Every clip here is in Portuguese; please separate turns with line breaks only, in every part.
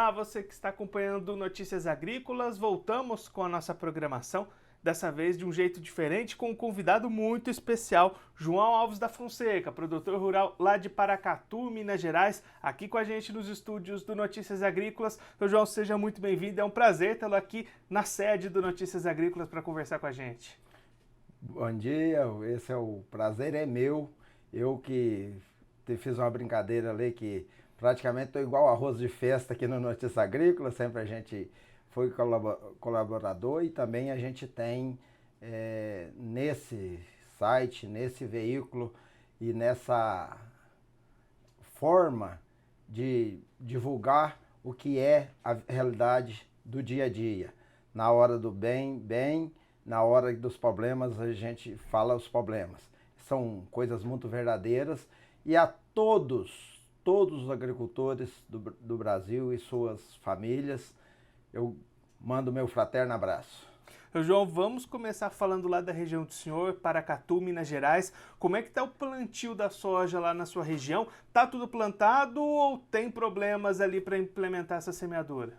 Olá, você que está acompanhando Notícias Agrícolas. Voltamos com a nossa programação, dessa vez de um jeito diferente, com um convidado muito especial, João Alves da Fonseca, produtor rural lá de Paracatu, Minas Gerais, aqui com a gente nos estúdios do Notícias Agrícolas. Então, João, seja muito bem-vindo. É um prazer tê-lo aqui na sede do Notícias Agrícolas para conversar com a gente.
Bom dia, o prazer é meu. Eu que fiz uma brincadeira ali que praticamente estou igual arroz de festa aqui no Notícia Agrícola, sempre a gente foi colaborador e também a gente tem nesse site, nesse veículo e nessa forma de divulgar o que é a realidade do dia a dia. Na hora do bem, bem, na hora dos problemas, a gente fala os problemas. São coisas muito verdadeiras e a todos os agricultores do Brasil e suas famílias, eu mando meu fraterno abraço.
João, vamos começar falando lá da região do senhor, Paracatu, Minas Gerais. Como é que está o plantio da soja lá na sua região? Está tudo plantado ou tem problemas ali para implementar essa semeadura?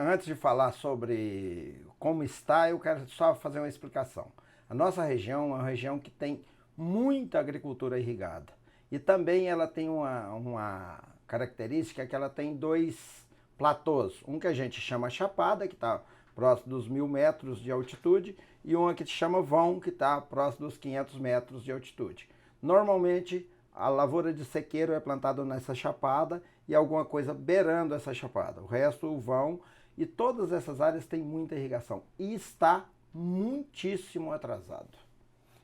Antes de falar sobre como está, eu quero só fazer uma explicação. A nossa região é uma região que tem muita agricultura irrigada. E também ela tem uma característica que ela tem dois platôs. Um que a gente chama Chapada, que está próximo dos 1.000 metros de altitude, e uma que se chama Vão, que está próximo dos 500 metros de altitude. Normalmente, a lavoura de sequeiro é plantada nessa chapada e alguma coisa beirando essa chapada. O resto, o vão, e todas essas áreas têm muita irrigação. E está muitíssimo atrasado.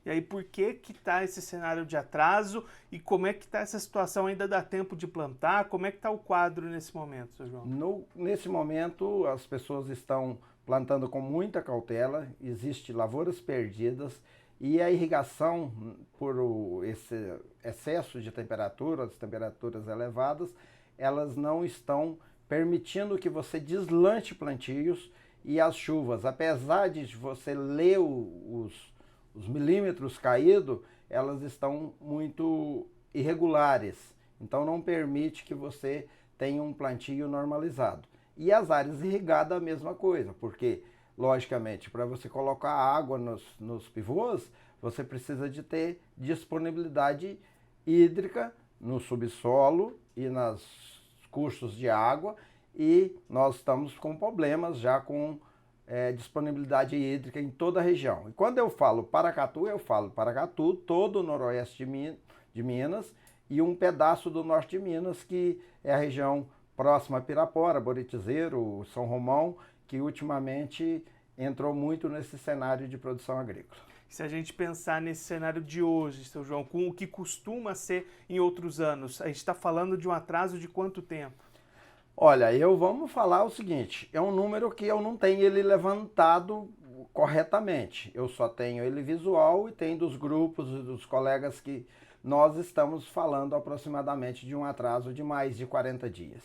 E aí, por que que está esse cenário de atraso e como é que está essa situação? Ainda dá tempo de plantar? Como é que está o quadro nesse momento, seu João?
Nesse momento, as pessoas estão plantando com muita cautela, existem lavouras perdidas e a irrigação, por esse excesso de temperatura, as temperaturas elevadas, elas não estão permitindo que você deslanche plantios e as chuvas, apesar de você ler os milímetros caídos, elas estão muito irregulares, então não permite que você tenha um plantio normalizado. E as áreas irrigadas a mesma coisa, porque, logicamente, para você colocar água nos pivôs, você precisa de ter disponibilidade hídrica no subsolo e nos cursos de água, e nós estamos com problemas já com disponibilidade hídrica em toda a região. E quando eu falo Paracatu, todo o noroeste de Minas e um pedaço do norte de Minas, que é a região próxima a Pirapora, Boritizeiro, São Romão, que ultimamente entrou muito nesse cenário de produção agrícola.
Se a gente pensar nesse cenário de hoje, seu João, com o que costuma ser em outros anos, a gente está falando de um atraso de quanto tempo?
Olha, vamos falar o seguinte, é um número que eu não tenho ele levantado corretamente, eu só tenho ele visual e tem dos grupos e dos colegas que nós estamos falando aproximadamente de um atraso de mais de 40 dias.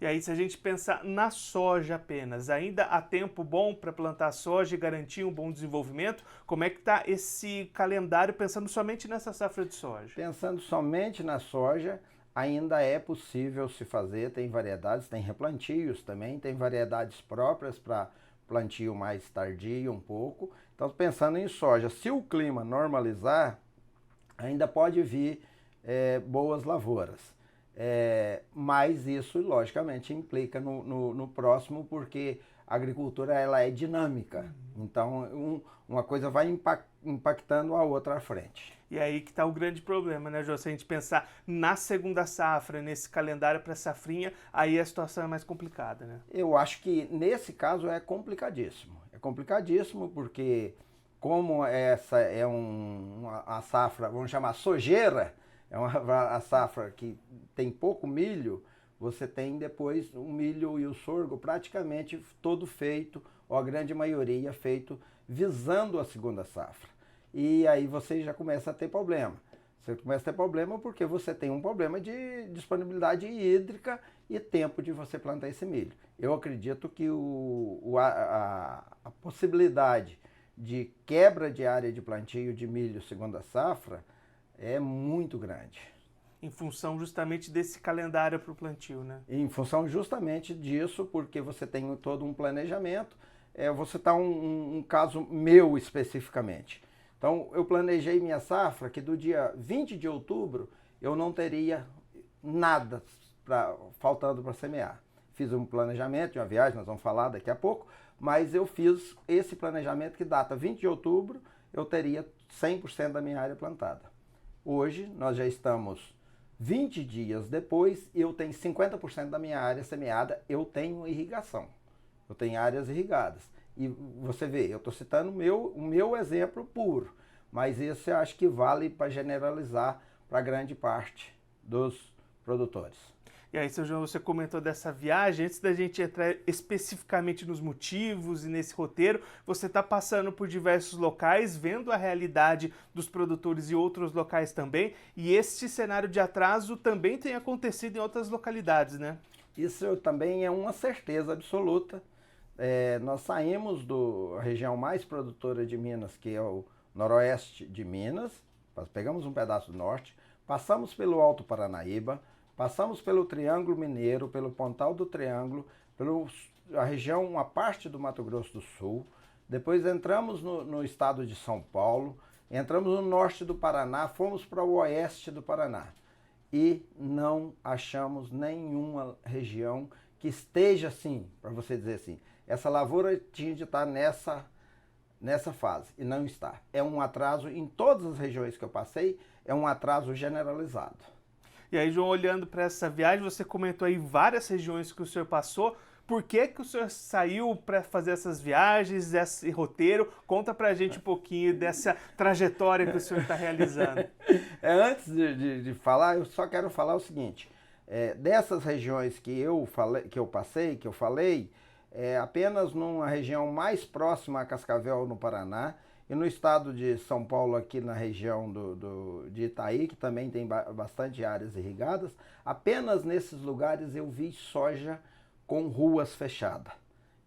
E aí, se a gente pensar na soja apenas, ainda há tempo bom para plantar soja e garantir um bom desenvolvimento? Como é que está esse calendário pensando somente nessa safra de soja?
Pensando somente na soja, ainda é possível se fazer, tem variedades, tem replantios também, tem variedades próprias para plantio mais tardio um pouco. Então, pensando em soja, se o clima normalizar, ainda pode vir boas lavouras. Mas isso, logicamente, implica no próximo, porque a agricultura ela é dinâmica. Então, uma coisa vai impactando a outra à frente.
E aí que está o grande problema, né, Jô? Se a gente pensar na segunda safra, nesse calendário para safrinha, aí a situação é mais complicada, né?
Eu acho que nesse caso é complicadíssimo. É complicadíssimo porque como essa é a safra, vamos chamar sojeira, a safra que tem pouco milho, você tem depois o milho e o sorgo praticamente todo feito, ou a grande maioria feito visando a segunda safra. E aí você já começa a ter problema. Você começa a ter problema porque você tem um problema de disponibilidade hídrica e tempo de você plantar esse milho. Eu acredito que a possibilidade de quebra de área de plantio de milho segunda safra é muito grande.
Em função justamente desse calendário para o plantio, né?
Em função justamente disso, porque você tem todo um planejamento. Vou citar um caso meu especificamente. Então, eu planejei minha safra que do dia 20 de outubro eu não teria nada faltando para semear. Fiz um planejamento de uma viagem, nós vamos falar daqui a pouco, mas eu fiz esse planejamento que data 20 de outubro, eu teria 100% da minha área plantada. Hoje, nós já estamos 20 dias depois e eu tenho 50% da minha área semeada, eu tenho irrigação. Eu tenho áreas irrigadas. E você vê, eu estou citando o meu exemplo puro, mas esse eu acho que vale para generalizar para grande parte dos produtores.
E aí, seu João, você comentou dessa viagem. Antes da gente entrar especificamente nos motivos e nesse roteiro, você está passando por diversos locais, vendo a realidade dos produtores e outros locais também. E este cenário de atraso também tem acontecido em outras localidades, né?
Isso também é uma certeza absoluta. Nós saímos da região mais produtora de Minas, que é o noroeste de Minas, pegamos um pedaço do norte, passamos pelo Alto Paranaíba, passamos pelo Triângulo Mineiro, pelo Pontal do Triângulo, a região, uma parte do Mato Grosso do Sul, depois entramos no estado de São Paulo, entramos no norte do Paraná, fomos para o oeste do Paraná e não achamos nenhuma região que esteja assim, para você dizer assim, essa lavoura tinha de estar nessa fase e não está. É um atraso em todas as regiões que eu passei, é um atraso generalizado.
E aí, João, olhando para essa viagem, você comentou aí várias regiões que o senhor passou. Por que o senhor saiu para fazer essas viagens, esse roteiro? Conta pra gente um pouquinho dessa trajetória que o senhor está realizando.
Antes de falar, eu só quero falar o seguinte. Dessas regiões que eu falei, apenas numa região mais próxima a Cascavel, no Paraná, e no estado de São Paulo, aqui na região de Itaí, que também tem bastante áreas irrigadas, apenas nesses lugares eu vi soja com ruas fechadas.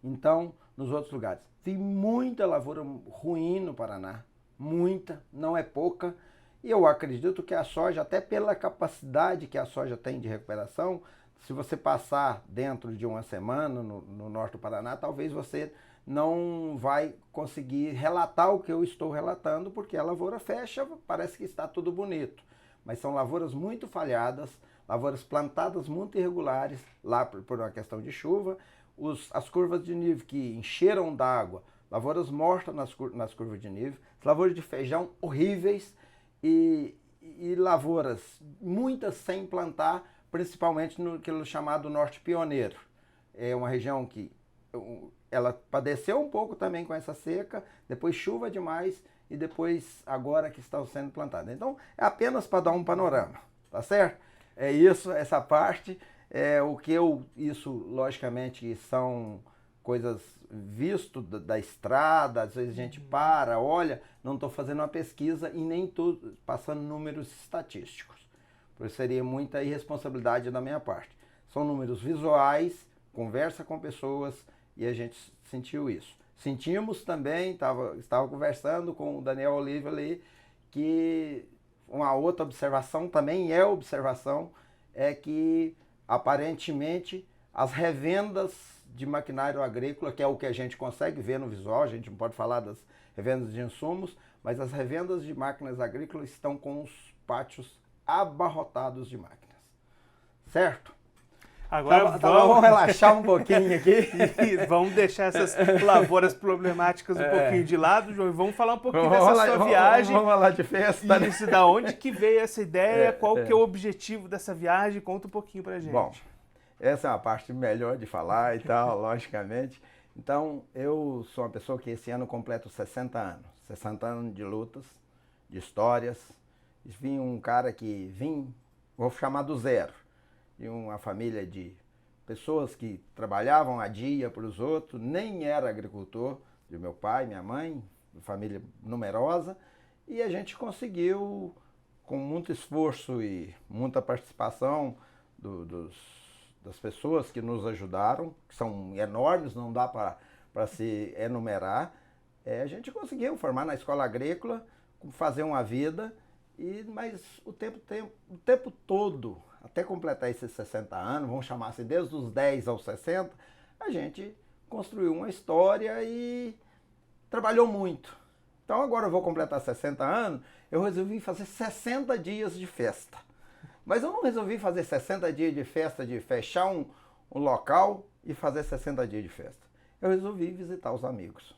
Então, nos outros lugares, vi muita lavoura ruim no Paraná, muita, não é pouca, e eu acredito que a soja, até pela capacidade que a soja tem de recuperação, se você passar dentro de uma semana no norte do Paraná, talvez você não vai conseguir relatar o que eu estou relatando, porque a lavoura fecha, parece que está tudo bonito. Mas são lavouras muito falhadas, lavouras plantadas muito irregulares, lá por uma questão de chuva, as curvas de nível que encheram d'água, lavouras mortas nas curvas de nível, lavouras de feijão horríveis e lavouras, muitas sem plantar, principalmente no que é chamado Norte Pioneiro. É uma região que ela padeceu um pouco também com essa seca, depois chuva demais e depois agora que estão sendo plantadas. Então, é apenas para dar um panorama, tá certo? É isso, essa parte. Isso, logicamente, são coisas visto da estrada, às vezes a gente olha, não estou fazendo uma pesquisa e nem estou passando números estatísticos. Por isso seria muita irresponsabilidade da minha parte. São números visuais, conversa com pessoas e a gente sentiu isso. Sentimos também, estava conversando com o Daniel Oliva ali, que uma outra observação também é que aparentemente as revendas de maquinário agrícola, que é o que a gente consegue ver no visual, a gente não pode falar das revendas de insumos, mas as revendas de máquinas agrícolas estão com os pátios abarrotados de máquinas. Certo?
Agora
vamos relaxar um pouquinho aqui.
E vamos deixar essas lavouras problemáticas um pouquinho de lado, João, e vamos falar um pouquinho dessa sua viagem.
Vamos falar de festa.
Isso, da onde que veio essa ideia, qual que é o objetivo dessa viagem, conta um pouquinho pra gente.
Bom, essa é uma parte melhor de falar e tal, logicamente. Então, eu sou uma pessoa que esse ano completo 60 anos. 60 anos de lutas, de histórias. Vim um cara vou chamar do zero, de uma família de pessoas que trabalhavam a dia para os outros, nem era agricultor, de meu pai, minha mãe, família numerosa, e a gente conseguiu, com muito esforço e muita participação das pessoas que nos ajudaram, que são enormes, não dá para se enumerar, a gente conseguiu formar na escola agrícola, fazer uma vida Mas o tempo todo, até completar esses 60 anos, vamos chamar assim, desde os 10 aos 60, a gente construiu uma história e trabalhou muito. Então agora eu vou completar 60 anos, eu resolvi fazer 60 dias de festa. Mas eu não resolvi fazer 60 dias de festa, de fechar um local e fazer 60 dias de festa. Eu resolvi visitar os amigos,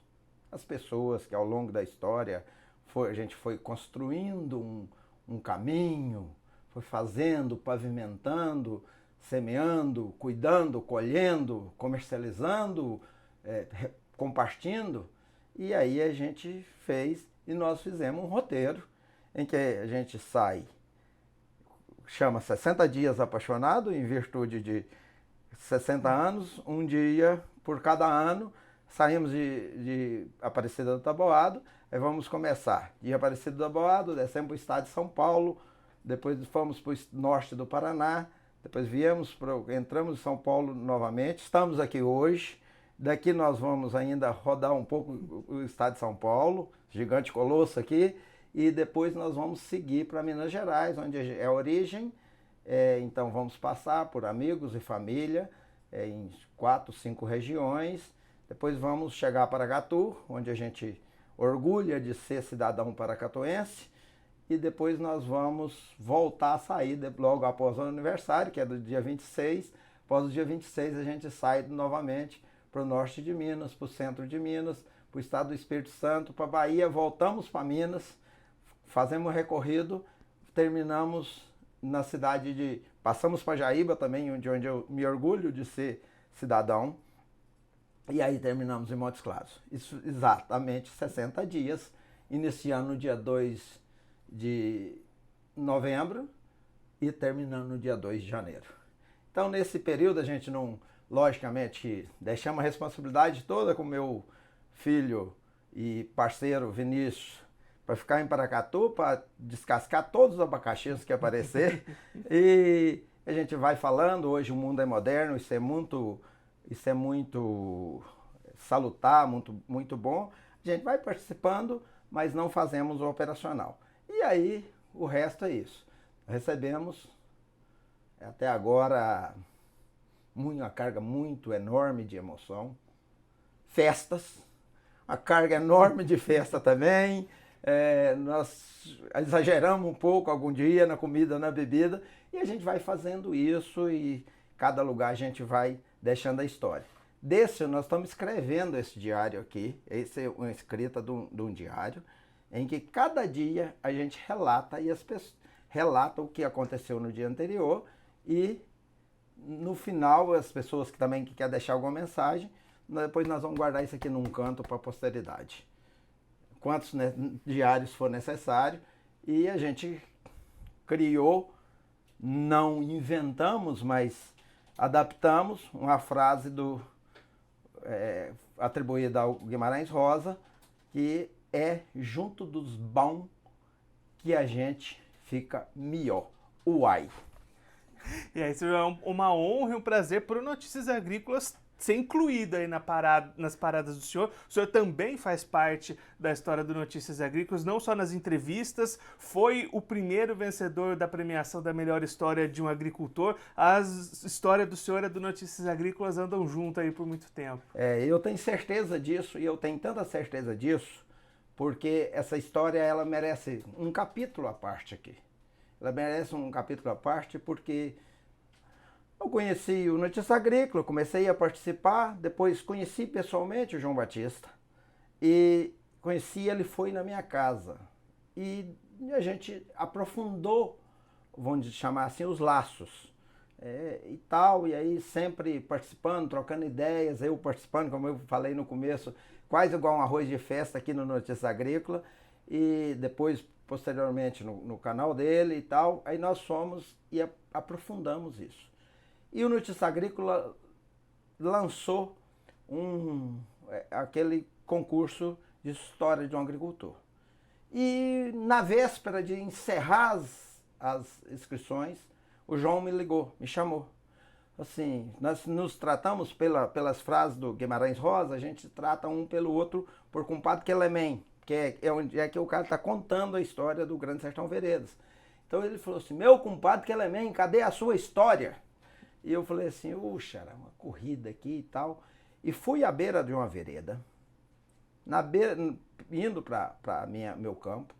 as pessoas que ao longo da história a gente foi construindo um caminho, foi fazendo, pavimentando, semeando, cuidando, colhendo, comercializando, compartilhando. E aí a gente fez e nós fizemos um roteiro em que a gente chama 60 Dias Apaixonado, em virtude de 60 anos, um dia por cada ano. Saímos de Aparecida do Taboado, aí vamos começar de Aparecida do Taboado, descemos para o estado de São Paulo, depois fomos para o norte do Paraná, depois entramos em São Paulo novamente, estamos aqui hoje. Daqui nós vamos ainda rodar um pouco o estado de São Paulo, gigante colosso aqui, e depois nós vamos seguir para Minas Gerais, onde é a origem. Então vamos passar por amigos e família em 4, 5 regiões. Depois vamos chegar a Paracatu, onde a gente orgulha de ser cidadão paracatuense. E depois nós vamos voltar a sair logo após o aniversário, que é do dia 26. Após o dia 26 a gente sai novamente para o norte de Minas, para o centro de Minas, para o estado do Espírito Santo, para a Bahia, voltamos para Minas, fazemos o recorrido, terminamos na cidade passamos para Jaíba também, de onde eu me orgulho de ser cidadão, e aí terminamos em Montes Claros. Isso exatamente 60 dias, iniciando no dia 2 de novembro e terminando no dia 2 de janeiro. Então nesse período a gente não... Logicamente, deixamos a responsabilidade toda com meu filho e parceiro Vinícius para ficar em Paracatu, para descascar todos os abacaxis que aparecer. E a gente vai falando, hoje o mundo é moderno, isso é muito salutar, muito bom. A gente vai participando, mas não fazemos o operacional. E aí, o resto é isso. Recebemos, até agora, uma carga muito enorme de emoção, festas, uma carga enorme de festa também. Nós exageramos um pouco algum dia na comida, na bebida, e a gente vai fazendo isso e cada lugar a gente vai deixando a história. Nós estamos escrevendo esse diário aqui, esse é uma escrita de um diário, em que cada dia a gente relata relata o que aconteceu no dia anterior e no final, as pessoas que também querem deixar alguma mensagem, depois nós vamos guardar isso aqui num canto para a posteridade. Quantos diários for necessário, e a gente criou, não inventamos, mas adaptamos uma frase atribuída ao Guimarães Rosa, que é junto dos bons que a gente fica melhor. Uai!
E aí, isso é uma honra e um prazer para o Notícias Agrícolas ser incluído aí nas paradas do senhor. O senhor também faz parte da história do Notícias Agrícolas, não só nas entrevistas, foi o primeiro vencedor da premiação da melhor história de um agricultor. As histórias do senhor e do Notícias Agrícolas andam juntas aí por muito tempo.
Eu tenho certeza disso, e eu tenho tanta certeza disso, porque essa história ela merece um capítulo à parte aqui. Ela merece um capítulo à parte porque eu conheci o Notícia Agrícola, comecei a participar, depois conheci pessoalmente o João Batista e ele foi na minha casa e a gente aprofundou, vamos chamar assim, os laços e tal, e aí sempre participando, trocando ideias, eu participando, como eu falei no começo, quase igual um arroz de festa aqui no Notícia Agrícola, e depois posteriormente no canal dele e tal, aí nós fomos e aprofundamos isso. E o Notícia Agrícola lançou aquele concurso de história de um agricultor. E na véspera de encerrar as inscrições, o João me ligou, me chamou. Assim, nós nos tratamos pelas frases do Guimarães Rosa, a gente trata um pelo outro por compadre que ele é men, que é onde é que o cara está contando a história do Grande Sertão Veredas. Então ele falou assim, meu compadre Quelemen, cadê a sua história? E eu falei assim, uxa, era uma corrida aqui e tal. E fui à beira de uma vereda, indo para meu campo,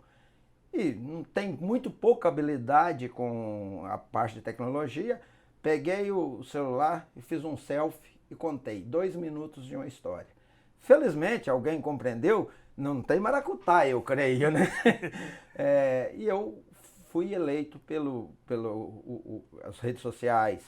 e não tem muito pouca habilidade com a parte de tecnologia. Peguei o celular e fiz um selfie e contei 2 minutos de uma história. Felizmente, alguém compreendeu, não tem maracutaia, eu creio, né? E eu fui eleito pelas redes sociais,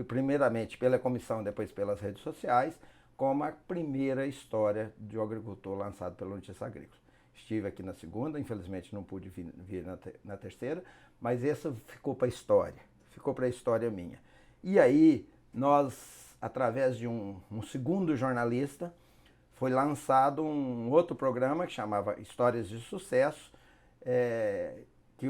primeiramente pela comissão, depois pelas redes sociais, como a primeira história de um agricultor lançado pela Notícias Agrícolas. Estive aqui na segunda, infelizmente não pude vir na terceira, mas essa ficou para a história minha. E aí, nós, através de um segundo jornalista, foi lançado um outro programa que chamava Histórias de Sucesso, que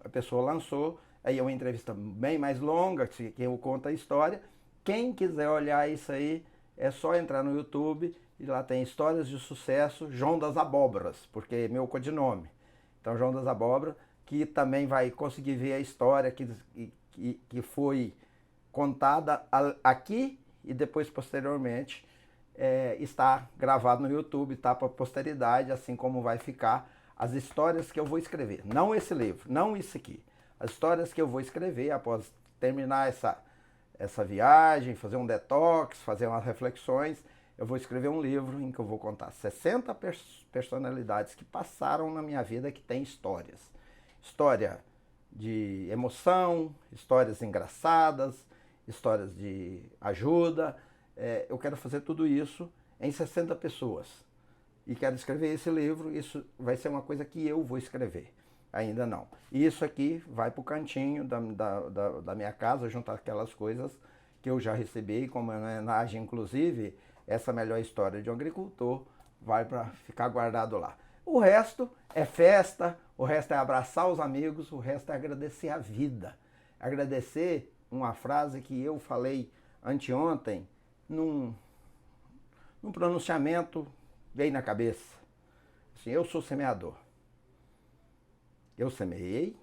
a pessoa lançou. Aí é uma entrevista bem mais longa, que eu conto a história. Quem quiser olhar isso aí, é só entrar no YouTube e lá tem Histórias de Sucesso, João das Abóboras, porque é meu codinome. Então, João das Abóboras, que também vai conseguir ver a história que foi contada aqui e depois, posteriormente, está gravado no YouTube, está para a posteridade, assim como vai ficar as histórias que eu vou escrever. Não esse livro, não isso aqui. As histórias que eu vou escrever após terminar essa viagem, fazer um detox, fazer umas reflexões, eu vou escrever um livro em que eu vou contar 60 personalidades que passaram na minha vida, que tem histórias. História de emoção, histórias engraçadas, histórias de ajuda. Eu quero fazer tudo isso em 60 pessoas. E quero escrever esse livro, isso vai ser uma coisa que eu vou escrever. Ainda não. E isso aqui vai para o cantinho da minha casa, junto àquelas coisas que eu já recebi, como homenagem, inclusive, essa melhor história de um agricultor vai para ficar guardado lá. O resto é festa, o resto é abraçar os amigos, o resto é agradecer a vida. Agradecer uma frase que eu falei anteontem, num pronunciamento, veio na cabeça. Assim, eu sou semeador. Eu semeei,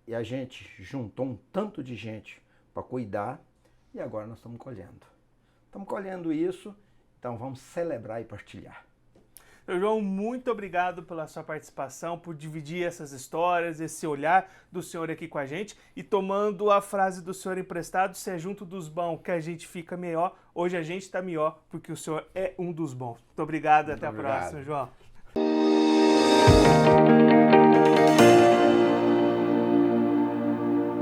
e a gente juntou um tanto de gente para cuidar, e agora nós estamos colhendo. Estamos colhendo isso, então vamos celebrar e partilhar.
Seu João, muito obrigado pela sua participação, por dividir essas histórias, esse olhar do senhor aqui com a gente, e tomando a frase do senhor emprestado, se é junto dos bons que a gente fica melhor, hoje a gente está melhor porque o senhor é um dos bons. Muito obrigado, até a próxima, João.